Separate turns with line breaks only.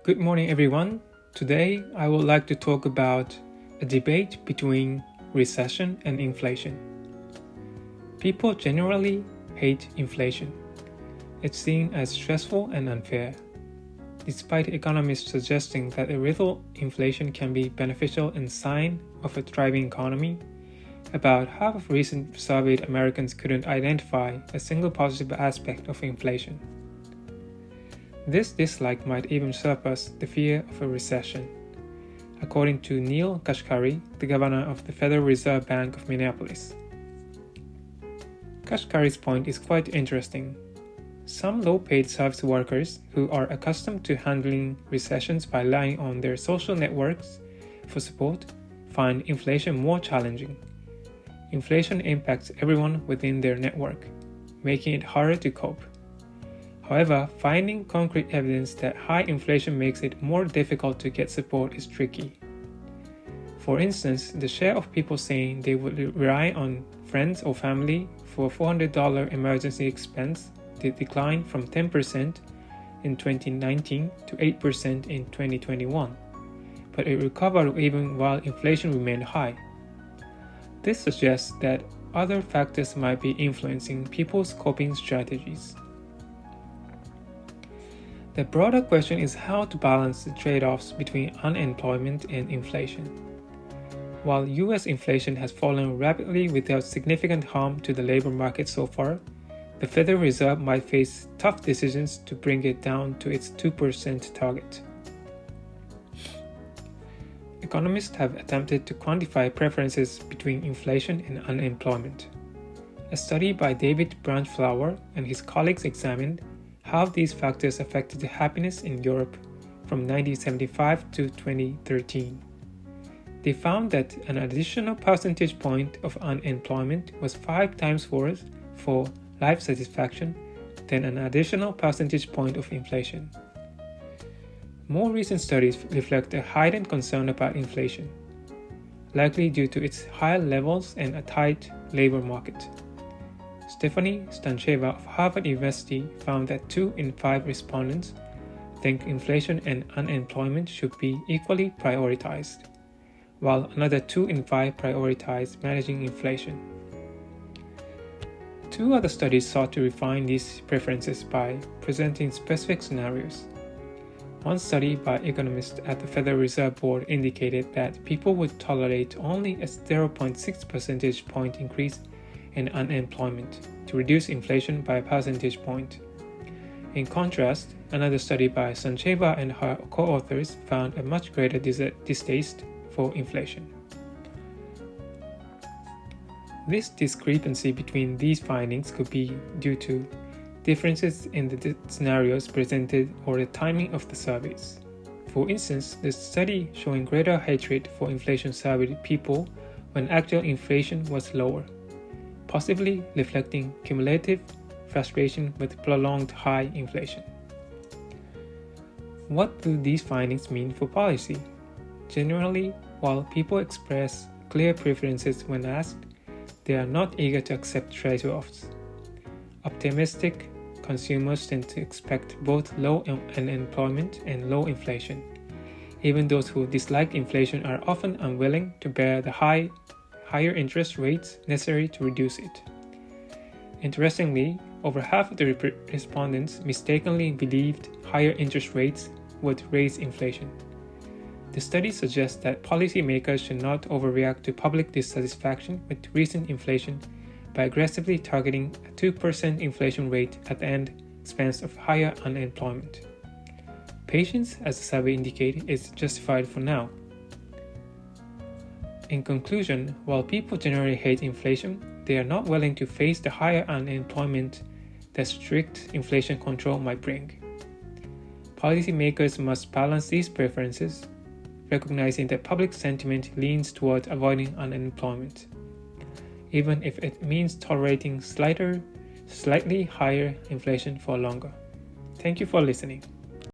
Good morning, everyone. Today, I would like to talk about a debate between recession and inflation. People generally hate inflation. It's seen as stressful and unfair. Despite economists suggesting that a little inflation can be beneficial and sign of a thriving economy, about half of recent surveyed Americans couldn't identify a single positive aspect of inflation. This dislike might even surpass the fear of a recession, according to Neil Kashkari, the governor of the Federal Reserve Bank of Minneapolis. Kashkari's point is quite interesting. Some low-paid service workers who are accustomed to handling recessions by relying on their social networks for support find inflation more challenging. Inflation impacts everyone within their network, making it harder to cope. However, finding concrete evidence that high inflation makes it more difficult to get support is tricky. For instance, the share of people saying they would rely on friends or family for a $400 emergency expense did decline from 10% in 2019 to 8% in 2021, but it recovered even while inflation remained high. This suggests that other factors might be influencing people's coping strategies. The broader question is how to balance the trade-offs between unemployment and inflation. While US inflation has fallen rapidly without significant harm to the labor market so far, the Federal Reserve might face tough decisions to bring it down to its 2% target. Economists have attempted to quantify preferences between inflation and unemployment. A study by David Branchflower and his colleagues examined how these factors affected happiness in Europe from 1975 to 2013. They found that an additional percentage point of unemployment was 5 times worse for life satisfaction than an additional percentage point of inflation. More recent studies reflect a heightened concern about inflation, likely due to its high levels and a tight labor market. Stephanie Stancheva of Harvard University found that 2 in 5 respondents think inflation and unemployment should be equally prioritized, while another 2 in 5 prioritize managing inflation. 2 other studies sought to refine these preferences by presenting specific scenarios. One study by economists at the Federal Reserve Board indicated that people would tolerate only a 0.6 percentage point increase in unemployment to reduce inflation by a percentage point. In contrast, another study by Sancheva and her co-authors found a much greater distaste for inflation. This discrepancy between these findings could be due to differences in the scenarios presented or the timing of the surveys. For instance, the study showing greater hatred for inflation surveyed people when actual inflation was lower, possibly reflecting cumulative frustration with prolonged high inflation. What do these findings mean for policy? Generally, while people express clear preferences when asked, they are not eager to accept trade-offs. Optimistic consumers tend to expect both low unemployment and low inflation. Even those who dislike inflation are often unwilling to bear the higher interest rates necessary to reduce it. Interestingly, over half of the respondents mistakenly believed higher interest rates would raise inflation. The study suggests that policymakers should not overreact to public dissatisfaction with recent inflation by aggressively targeting a 2% inflation rate at the expense of higher unemployment. Patience, as the survey indicated, is justified for now. In conclusion, while people generally hate inflation, they are not willing to face the higher unemployment that strict inflation control might bring. Policymakers must balance these preferences, recognizing that public sentiment leans toward avoiding unemployment, even if it means tolerating slightly higher inflation for longer. Thank you for listening.